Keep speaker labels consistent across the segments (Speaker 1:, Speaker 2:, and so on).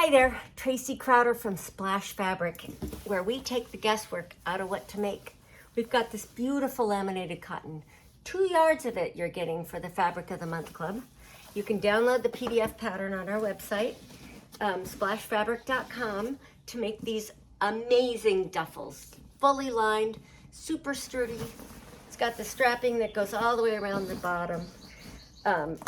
Speaker 1: Hi there, Tracy Crowder from Splash Fabric, where we take the guesswork out of what to make. We've got this beautiful laminated cotton. 2 yards of it you're getting for the Fabric of the Month Club. You can download the PDF pattern on our website, splashfabric.com, to make these amazing duffels. Fully lined, super sturdy. It's got the strapping that goes all the way around the bottom.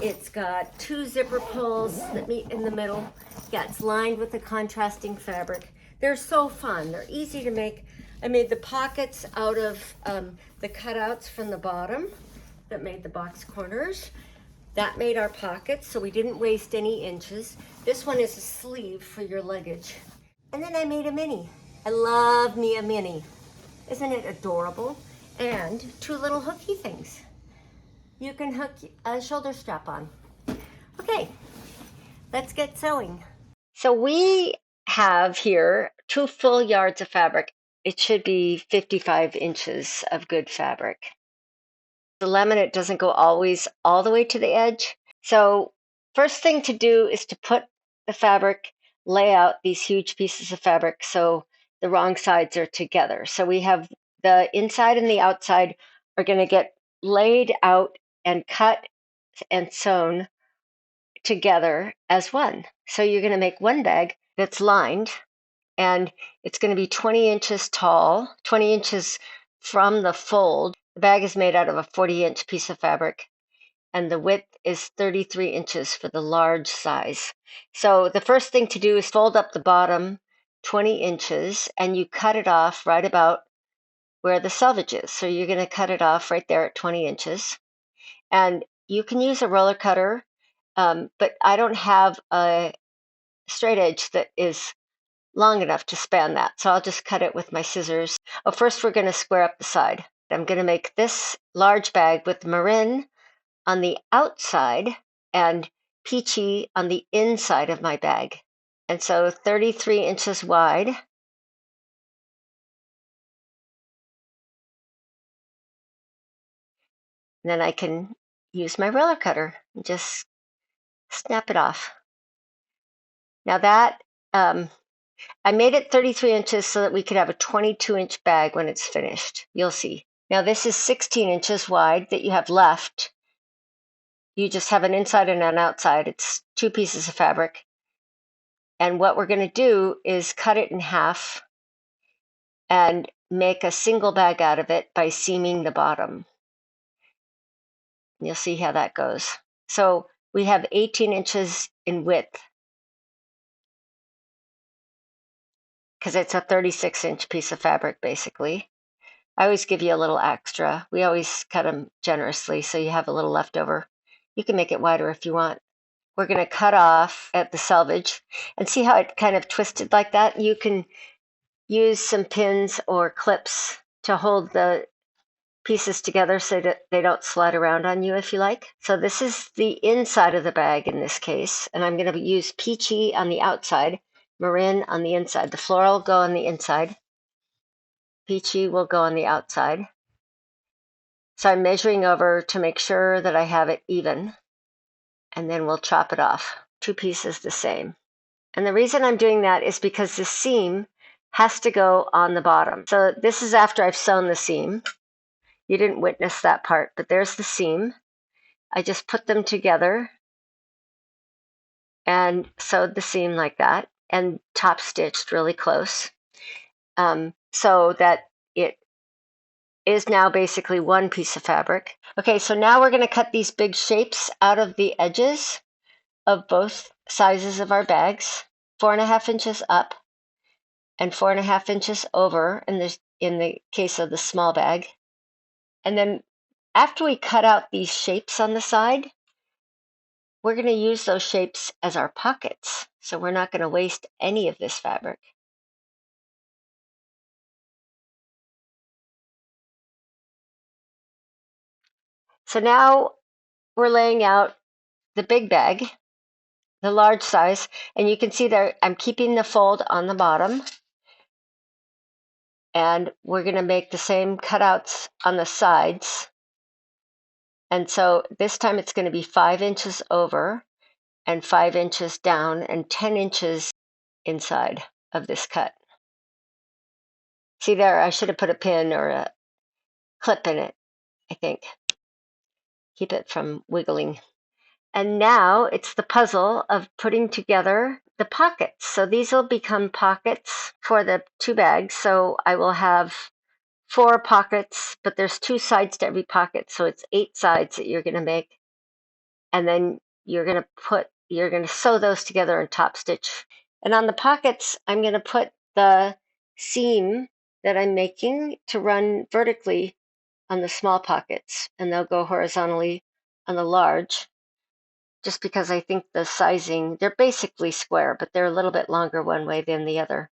Speaker 1: It's got 2 zipper pulls that meet in the middle. Yeah, it's lined with the contrasting fabric. They're so fun. They're easy to make. I made the pockets out of the cutouts from the bottom that made the box corners. That made our pockets, so we didn't waste any inches. This one is a sleeve for your luggage. And then I made a mini. I love me a mini. Isn't it adorable? And 2 little hooky things. You can hook a shoulder strap on. Okay, let's get sewing. So we have here 2 full yards of fabric. It should be 55 inches of good fabric. The laminate doesn't go always all the way to the edge. So first thing to do is to put the fabric, lay out these huge pieces of fabric so the wrong sides are together. So we have the inside and the outside are going to get laid out and cut and sewn together as one. So you're going to make one bag that's lined, and it's going to be 20 inches tall, 20 inches from the fold. The bag is made out of a 40-inch piece of fabric, and the width is 33 inches for the large size. So the first thing to do is fold up the bottom 20 inches, and you cut it off right about where the selvage is. So you're going to cut it off right there at 20 inches. And you can use a roller cutter, but I don't have a straight edge that is long enough to span that. So I'll just cut it with my scissors. Oh, first we're going to square up the side. I'm going to make this large bag with marin on the outside and peachy on the inside of my bag. And so 33 inches wide. And then I can use my roller cutter and just snap it off. Now that, I made it 33 inches so that we could have a 22-inch bag when it's finished. You'll see. Now this is 16 inches wide that you have left. You just have an inside and an outside. It's 2 pieces of fabric. And what we're going to do is cut it in half and make a single bag out of it by seaming the bottom. You'll see how that goes. So we have 18 inches in width, because it's a 36-inch piece of fabric, basically. I always give you a little extra. We always cut them generously, so you have a little left over. You can make it wider if you want. We're going to cut off at the selvage, and see how it kind of twisted like that? You can use some pins or clips to hold the pieces together so that they don't slide around on you if you like. So this is the inside of the bag in this case, and I'm going to use peachy on the outside, marin on the inside. The floral will go on the inside. Peachy will go on the outside. So I'm measuring over to make sure that I have it even, and then we'll chop it off. 2 pieces the same. And the reason I'm doing that is because the seam has to go on the bottom. So this is after I've sewn the seam. You didn't witness that part, but there's the seam. I just put them together and sewed the seam like that and top stitched really close, so that it is now basically 1 piece of fabric. Okay, so now we're going to cut these big shapes out of the edges of both sizes of our bags, 4.5 inches up and 4.5 inches over in the case of the small bag. And then after we cut out these shapes on the side, we're going to use those shapes as our pockets. So we're not going to waste any of this fabric. So now we're laying out the big bag, the large size, and you can see there I'm keeping the fold on the bottom. And we're going to make the same cutouts on the sides. And so this time it's going to be 5 inches over and 5 inches down and 10 inches inside of this cut. See there, I should have put a pin or a clip in it, I think. Keep it from wiggling. And now it's the puzzle of putting together the pockets. So these will become pockets for the 2 bags. So I will have 4 pockets, but there's 2 sides to every pocket. So it's 8 sides that you're going to make. And then you're going to sew those together and top stitch. And on the pockets, I'm going to put the seam that I'm making to run vertically on the small pockets, and they'll go horizontally on the large, just because I think the sizing, they're basically square, but they're a little bit longer one way than the other.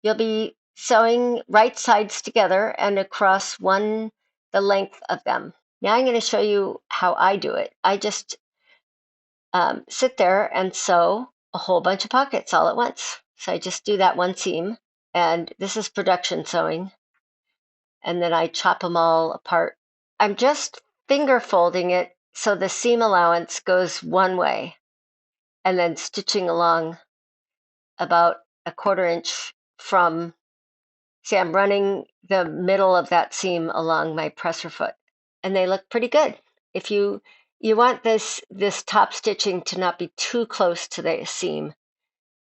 Speaker 1: You'll be sewing right sides together and across the length of them. Now I'm going to show you how I do it. I just sit there and sew a whole bunch of pockets all at once. So I just do that one seam, and this is production sewing, and then I chop them all apart. I'm just finger folding it so the seam allowance goes one way, and then stitching along about a 1/4 inch from, see, I'm running the middle of that seam along my presser foot, and they look pretty good. If you want this top stitching to not be too close to the seam.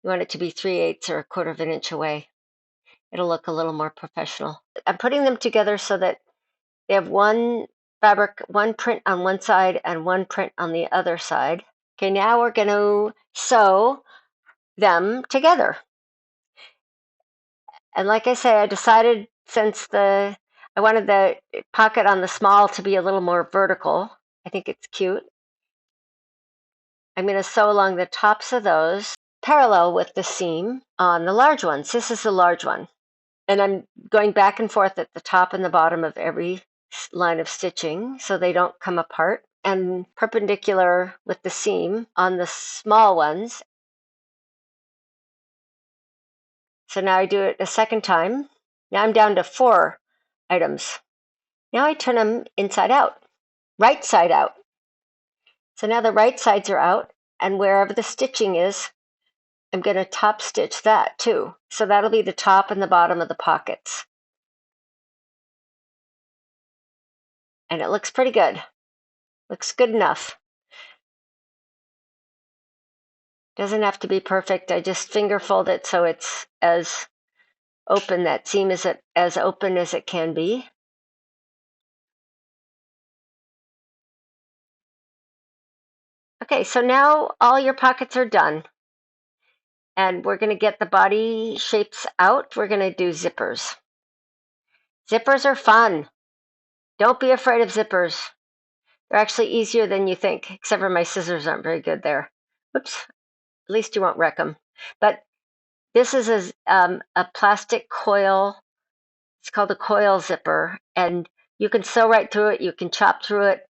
Speaker 1: You want it to be 3/8 or a 1/4 of an inch away. It'll look a little more professional. I'm putting them together so that they have one fabric, one print on one side and one print on the other side. Okay, now we're going to sew them together. And like I say, I decided since I wanted the pocket on the small to be a little more vertical. I think it's cute. I'm going to sew along the tops of those parallel with the seam on the large ones. This is the large one. And I'm going back and forth at the top and the bottom of every line of stitching so they don't come apart, and perpendicular with the seam on the small ones. So now I do it a second time. Now I'm down to 4 items. Now I turn them inside out, right side out. So now the right sides are out, and wherever the stitching is, I'm going to top stitch that too. So that'll be the top and the bottom of the pockets. And it looks pretty good. Looks good enough. Doesn't have to be perfect. I just finger fold it so it's as open, that seam is as open as it can be. Okay, so now all your pockets are done. And we're going to get the body shapes out. We're going to do zippers. Zippers are fun. Don't be afraid of zippers. They're actually easier than you think, except for my scissors aren't very good there. Whoops. At least you won't wreck them. But this is a plastic coil. It's called a coil zipper, and you can sew right through it. You can chop through it.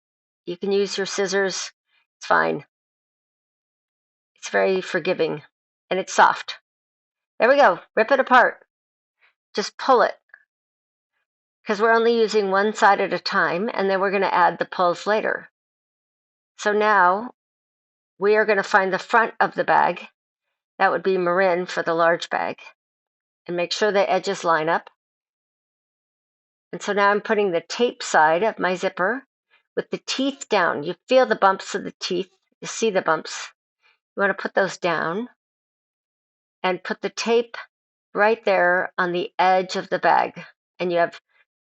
Speaker 1: You can use your scissors. It's fine. It's very forgiving, and it's soft. There we go. Rip it apart. Just pull it, because we're only using one side at a time, and then we're going to add the pulls later. So now we are going to find the front of the bag. That would be marin for the large bag. And make sure the edges line up. And so now I'm putting the tape side of my zipper with the teeth down. You feel the bumps of the teeth. You see the bumps. You want to put those down and put the tape right there on the edge of the bag. And you have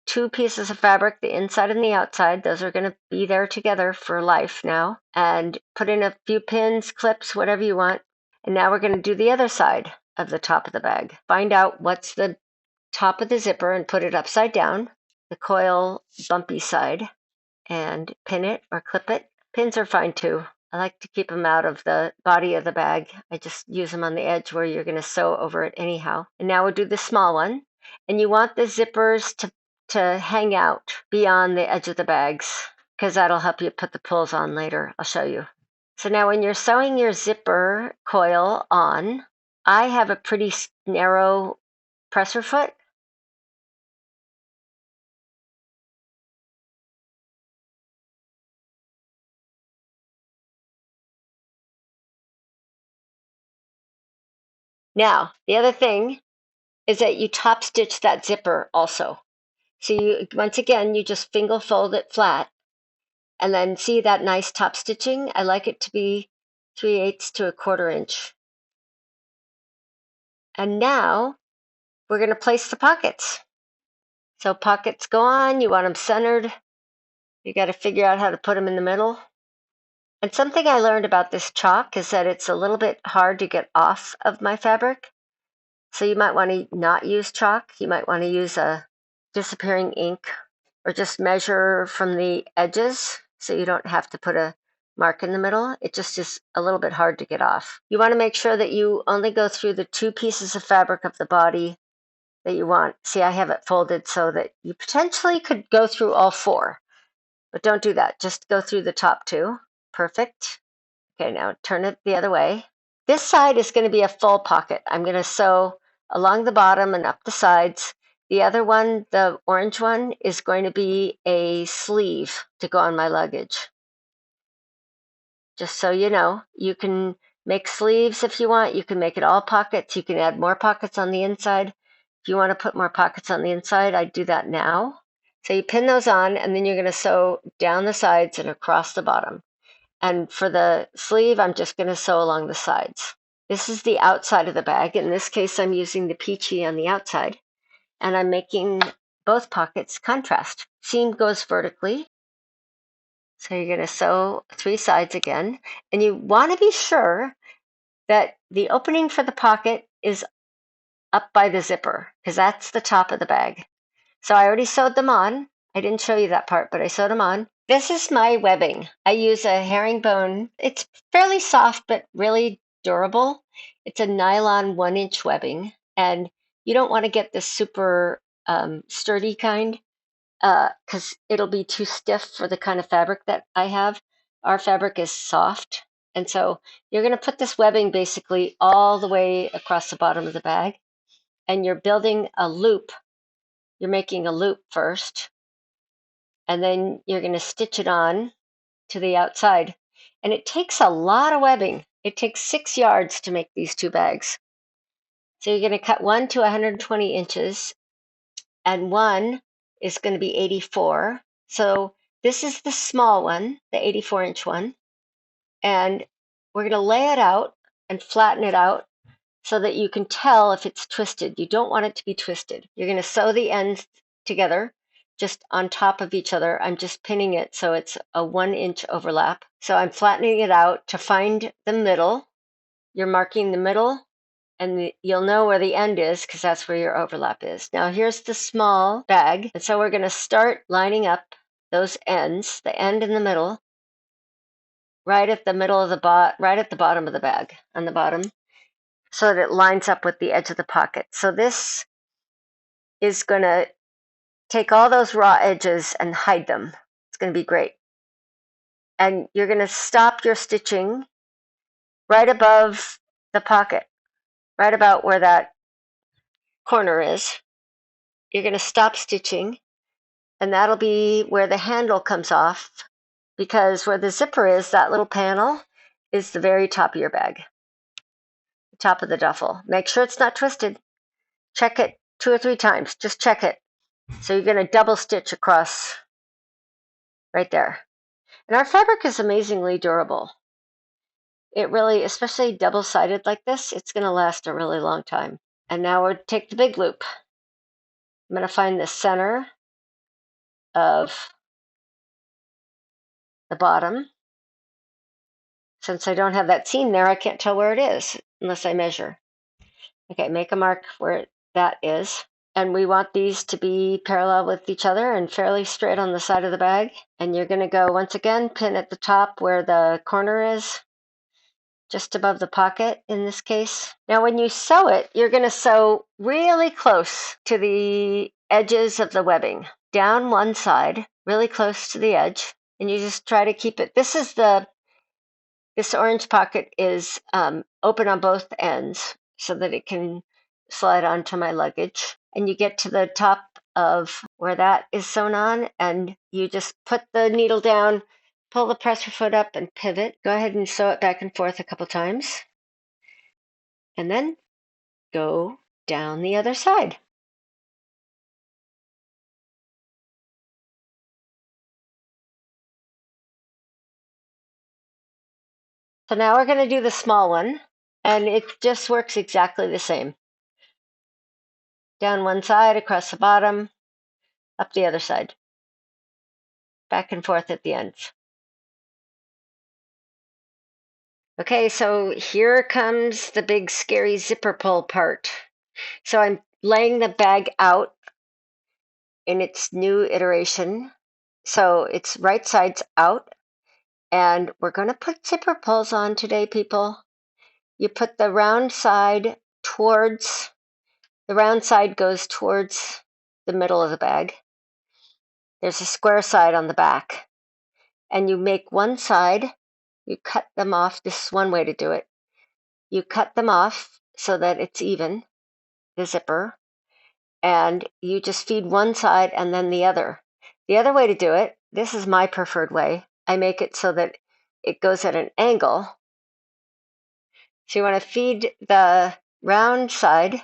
Speaker 1: 2 pieces of fabric, the inside and the outside. Those are going to be there together for life now. And put in a few pins, clips, whatever you want. And now we're going to do the other side of the top of the bag. Find out what's the top of the zipper and put it upside down, the coil bumpy side, and pin it or clip it. Pins are fine too. I like to keep them out of the body of the bag. I just use them on the edge where you're going to sew over it anyhow. And now we'll do the small one. And you want the zippers to hang out beyond the edge of the bags, because that'll help you put the pulls on later. I'll show you. So now when you're sewing your zipper coil on, I have a pretty narrow presser foot. Now, the other thing is that you top stitch that zipper also. So you, once again, you just finger fold it flat, and then see that nice top stitching? I like it to be 3/8 to 1/4 inch. And now we're going to place the pockets. So pockets go on, you want them centered. You got to figure out how to put them in the middle. And something I learned about this chalk is that it's a little bit hard to get off of my fabric. So you might want to not use chalk. You might want to use a disappearing ink, or just measure from the edges so you don't have to put a mark in the middle. It just is a little bit hard to get off. You want to make sure that you only go through the 2 pieces of fabric of the body that you want. See, I have it folded so that you potentially could go through all 4, but don't do that. Just go through the top 2. Perfect. Okay, now turn it the other way. This side is going to be a full pocket. I'm going to sew along the bottom and up the sides. The other one, the orange one, is going to be a sleeve to go on my luggage. Just so you know, you can make sleeves if you want. You can make it all pockets. You can add more pockets on the inside. If you want to put more pockets on the inside, I'd do that now. So you pin those on, and then you're going to sew down the sides and across the bottom. And for the sleeve, I'm just going to sew along the sides. This is the outside of the bag. In this case, I'm using the peachy on the outside, and I'm making both pockets contrast. Seam goes vertically. So you're going to sew 3 sides again, and you want to be sure that the opening for the pocket is up by the zipper, because that's the top of the bag. So I already sewed them on. I didn't show you that part, but I sewed them on. This is my webbing. I use a herringbone. It's fairly soft, but really durable. It's a nylon 1-inch webbing, and you don't want to get the super sturdy kind, because it'll be too stiff for the kind of fabric that I have. Our fabric is soft, and so you're going to put this webbing basically all the way across the bottom of the bag, and you're building a loop. You're making a loop first, and then you're going to stitch it on to the outside. And it takes a lot of webbing. It takes 6 yards to make these 2 bags. So you're going to cut one to 120 inches, and one is going to be 84. So this is the small one, the 84-inch one. And we're going to lay it out and flatten it out so that you can tell if it's twisted. You don't want it to be twisted. You're going to sew the ends together just on top of each other. I'm just pinning it so it's a 1-inch overlap. So I'm flattening it out to find the middle. You're marking the middle, and you'll know where the end is because that's where your overlap is. Now here's the small bag, and so we're going to start lining up those ends, the end in the middle, right at the middle of the right at the bottom of the bag, on the bottom, so that it lines up with the edge of the pocket. So this is going to take all those raw edges and hide them. It's going to be great. And you're going to stop your stitching right above the pocket, right about where that corner is. You're going to stop stitching, and that'll be where the handle comes off, because where the zipper is, that little panel is the very top of your bag, the top of the duffel. Make sure it's not twisted. Check it 2 or 3 times. Just check it. So you're going to double stitch across right there. And our fabric is amazingly durable. It really, especially double-sided like this, it's going to last a really long time. And now we'll take the big loop. I'm going to find the center of the bottom. Since I don't have that seam there, I can't tell where it is unless I measure. Okay, make a mark where that is. And we want these to be parallel with each other and fairly straight on the side of the bag. And you're going to go, once again, pin at the top where the corner is, just above the pocket in this case. Now when you sew it, you're going to sew really close to the edges of the webbing, down one side, really close to the edge, and you just try to keep it. This orange pocket is open on both ends so that it can slide onto my luggage. And you get to the top of where that is sewn on, and you just put the needle down, pull the presser foot up, and pivot. Go ahead and sew it back and forth a couple times. And then go down the other side. So now we're going to do the small one, and it just works exactly the same. Down one side, across the bottom, up the other side. Back and forth at the ends. Okay, so here comes the big scary zipper pull part. So I'm laying the bag out in its new iteration. So it's right sides out. And we're going to put zipper pulls on today, people. You put the round side towards, the round side goes towards the middle of the bag. There's a square side on the back. And you make one side, you cut them off. This is one way to do it. You cut them off so that it's even, the zipper, and you just feed one side and then the other. The other way to do it, this is my preferred way. I make it so that it goes at an angle. So you want to feed the round side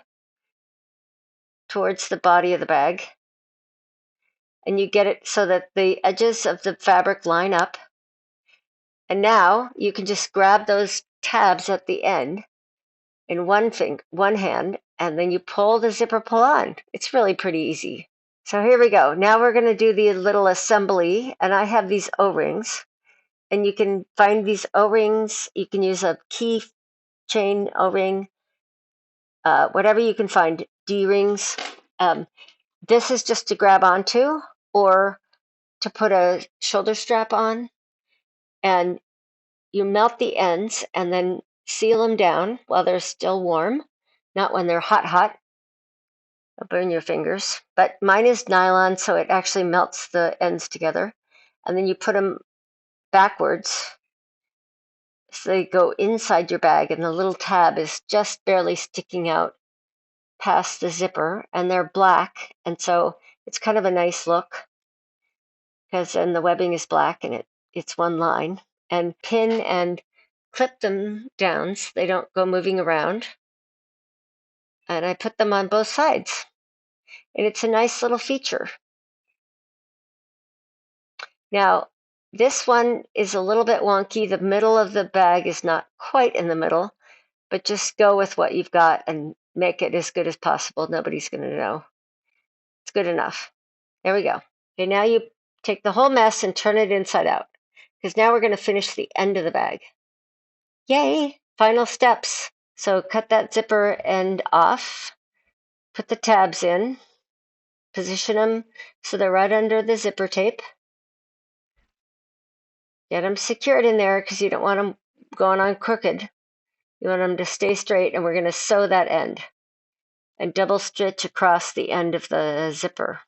Speaker 1: towards the body of the bag, and you get it so that the edges of the fabric line up. And now you can just grab those tabs at the end in one hand, and then you pull the zipper pull on. It's really pretty easy. So here we go. Now we're going to do the little assembly, and I have these O-rings, and you can find these O-rings. You can use a key chain O-ring, whatever you can find, D-rings. This is just to grab onto or to put a shoulder strap on, and you melt the ends and then seal them down while they're still warm, not when they're hot. It'll burn your fingers. But mine is nylon, so it actually melts the ends together. And then you put them backwards so they go inside your bag, and the little tab is just barely sticking out past the zipper, and they're black, and so it's kind of a nice look because then the webbing is black and it's one line. And pin and clip them down so they don't go moving around. And I put them on both sides, and it's a nice little feature. Now, this one is a little bit wonky. The middle of the bag is not quite in the middle, but just go with what you've got and make it as good as possible. Nobody's going to know. It's good enough. There we go. Okay, now you take the whole mess and turn it inside out, because now we're going to finish the end of the bag. Yay! Final steps. So cut that zipper end off, put the tabs in, position them so they're right under the zipper tape. Get them secured in there because you don't want them going on crooked. You want them to stay straight, and we're going to sew that end and double stitch across the end of the zipper.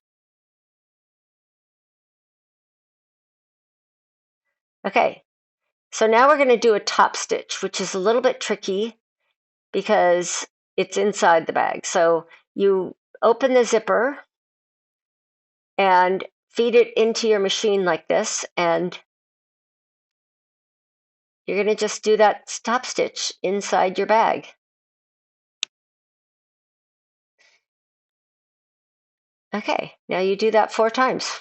Speaker 1: Okay, so now we're going to do a top stitch, which is a little bit tricky because it's inside the bag. So you open the zipper and feed it into your machine like this, and you're going to just do that top stitch inside your bag. Okay, now you do that 4 times,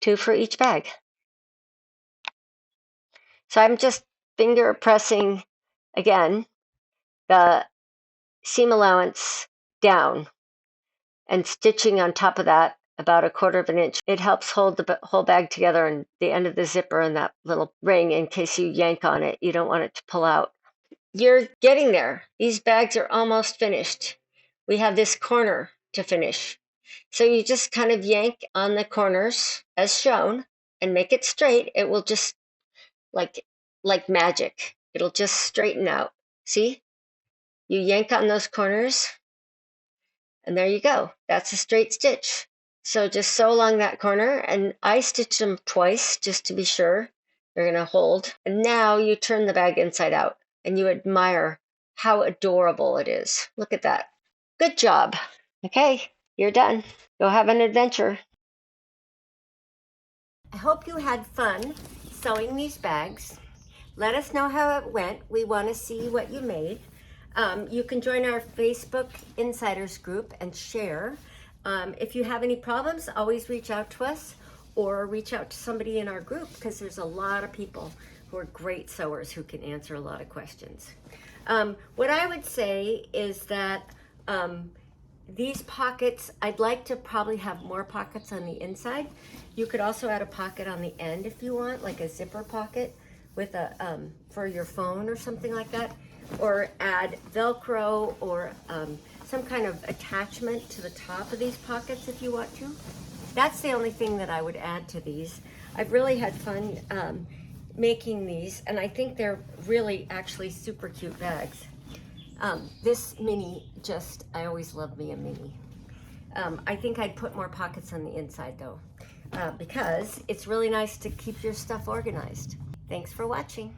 Speaker 1: 2 for each bag. So I'm just finger pressing again the seam allowance down and stitching on top of that about 1/4 of an inch. It helps hold the whole bag together, and the end of the zipper and that little ring, in case you yank on it, you don't want it to pull out. You're getting there. These bags are almost finished. We have this corner to finish. So you just kind of yank on the corners as shown and make it straight. It will just, like magic, it'll just straighten out. See? You yank on those corners, and there you go. That's a straight stitch. So just sew along that corner, and I stitch them twice just to be sure they're going to hold. And now you turn the bag inside out, and you admire how adorable it is. Look at that. Good job. Okay, you're done. Go have an adventure. I hope you had fun sewing these bags. Let us know how it went. We want to see what you made. You can join our Facebook Insiders group and share. If you have any problems, always reach out to us or reach out to somebody in our group, because there's a lot of people who are great sewers who can answer a lot of questions. What I would say is that these pockets, I'd like to probably have more pockets on the inside. You could also add a pocket on the end if you want, like a zipper pocket with a for your phone or something like that, or add Velcro or some kind of attachment to the top of these pockets if you want to. That's the only thing that I would add to these. I've really had fun making these, and I think they're really actually super cute bags. This mini, I always love me a mini. I think I'd put more pockets on the inside though, because it's really nice to keep your stuff organized. Thanks for watching.